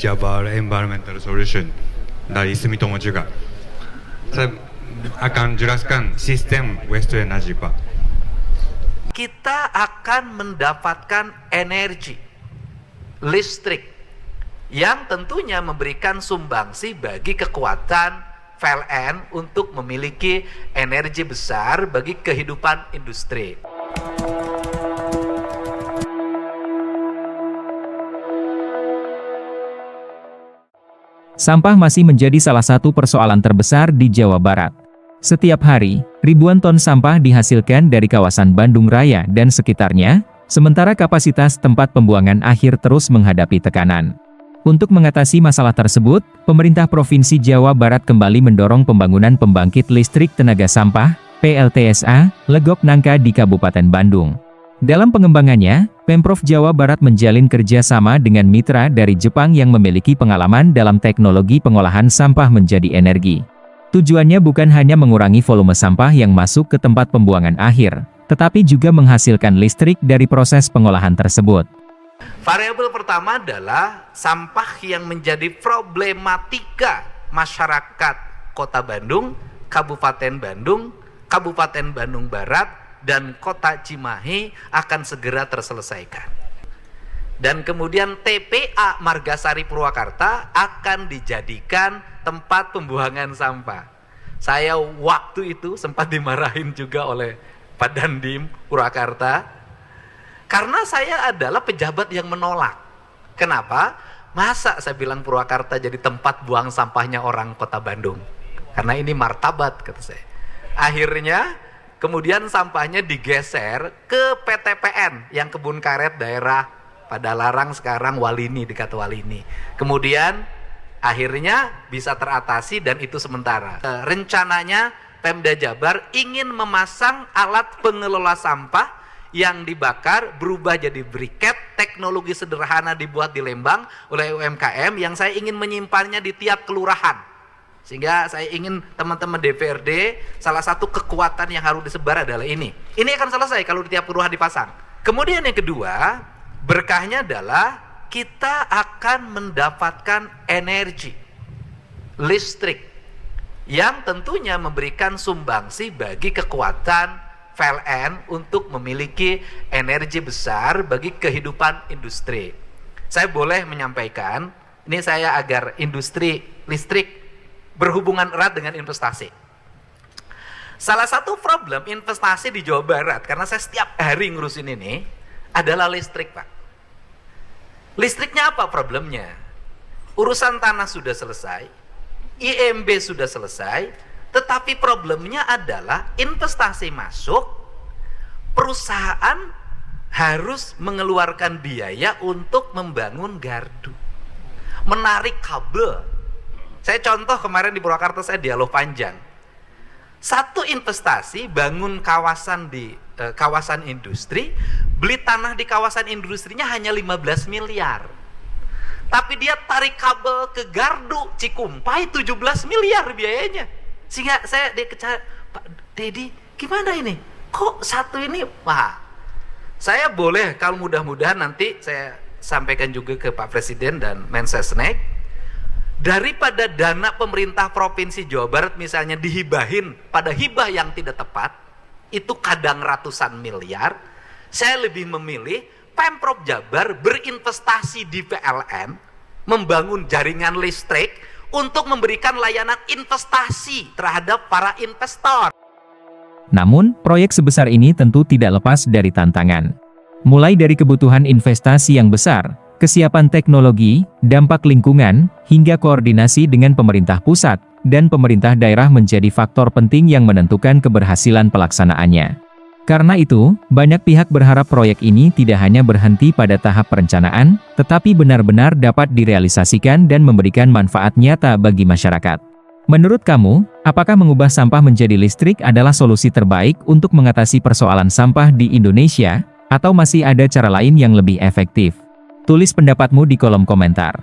Java Environmental Solution dari Sumitomo juga. Saya akan jelaskan sistem waste to energy, Pak. Kita akan mendapatkan energi listrik yang tentunya memberikan sumbangsi bagi kekuatan PLN untuk memiliki energi besar bagi kehidupan industri. Sampah masih menjadi salah satu persoalan terbesar di Jawa Barat. Setiap hari, ribuan ton sampah dihasilkan dari kawasan Bandung Raya dan sekitarnya, sementara kapasitas tempat pembuangan akhir terus menghadapi tekanan. Untuk mengatasi masalah tersebut, pemerintah Provinsi Jawa Barat kembali mendorong pembangunan pembangkit listrik tenaga sampah, PLTSA, Legok Nangka di Kabupaten Bandung. Dalam pengembangannya, Pemprov Jawa Barat menjalin kerjasama dengan mitra dari Jepang yang memiliki pengalaman dalam teknologi pengolahan sampah menjadi energi. Tujuannya bukan hanya mengurangi volume sampah yang masuk ke tempat pembuangan akhir, tetapi juga menghasilkan listrik dari proses pengolahan tersebut. Variabel pertama adalah sampah yang menjadi problematika masyarakat Kota Bandung, Kabupaten Bandung Barat, dan Kota Cimahi akan segera terselesaikan. Dan kemudian TPA Margasari Purwakarta akan dijadikan tempat pembuangan sampah. Saya waktu itu sempat dimarahin juga oleh Pak Dandim Purwakarta, karena saya adalah pejabat yang menolak. Kenapa? Masa saya bilang Purwakarta jadi tempat buang sampahnya orang Kota Bandung? Karena ini martabat, kata saya. Akhirnya, kemudian sampahnya digeser ke PTPN yang Kebun Karet daerah Padalarang, sekarang Walini, dekat Walini. Kemudian akhirnya bisa teratasi dan itu sementara. Rencananya Pemda Jabar ingin memasang alat pengelola sampah yang dibakar berubah jadi briket, teknologi sederhana dibuat di Lembang oleh UMKM yang saya ingin menyimpannya di tiap kelurahan. Sehingga saya ingin teman-teman DPRD, salah satu kekuatan yang harus disebar adalah ini. Ini akan selesai kalau di tiap kelurahan dipasang. Kemudian yang kedua, berkahnya adalah kita akan mendapatkan energi listrik yang tentunya memberikan sumbangsi bagi kekuatan PLN untuk memiliki energi besar bagi kehidupan industri. Saya boleh menyampaikan, ini saya agar industri listrik berhubungan erat dengan investasi. Salah satu problem investasi di Jawa Barat, karena saya setiap hari ngurusin ini, adalah listrik, Pak. Listriknya apa problemnya? Urusan tanah sudah selesai, IMB sudah selesai, tetapi problemnya adalah investasi masuk, perusahaan harus mengeluarkan biaya untuk membangun gardu, menarik kabel. Saya contoh kemarin di Purwakarta, saya dialog panjang. Satu investasi bangun kawasan di kawasan industri, beli tanah di kawasan industrinya hanya 15 miliar. Tapi dia tarik kabel ke gardu Cikumpai 17 miliar biayanya. Sehingga saya Pak Dedi, gimana ini? Kok satu ini? Wah, saya boleh kalau mudah-mudahan nanti saya sampaikan juga ke Pak Presiden dan Mensesnek, daripada dana pemerintah Provinsi Jawa Barat misalnya dihibahin pada hibah yang tidak tepat, itu kadang ratusan miliar, saya lebih memilih Pemprov Jabar berinvestasi di PLN, membangun jaringan listrik untuk memberikan layanan investasi terhadap para investor. Namun, proyek sebesar ini tentu tidak lepas dari tantangan. Mulai dari kebutuhan investasi yang besar, kesiapan teknologi, dampak lingkungan, hingga koordinasi dengan pemerintah pusat dan pemerintah daerah menjadi faktor penting yang menentukan keberhasilan pelaksanaannya. Karena itu, banyak pihak berharap proyek ini tidak hanya berhenti pada tahap perencanaan, tetapi benar-benar dapat direalisasikan dan memberikan manfaat nyata bagi masyarakat. Menurut kamu, apakah mengubah sampah menjadi listrik adalah solusi terbaik untuk mengatasi persoalan sampah di Indonesia, atau masih ada cara lain yang lebih efektif? Tulis pendapatmu di kolom komentar.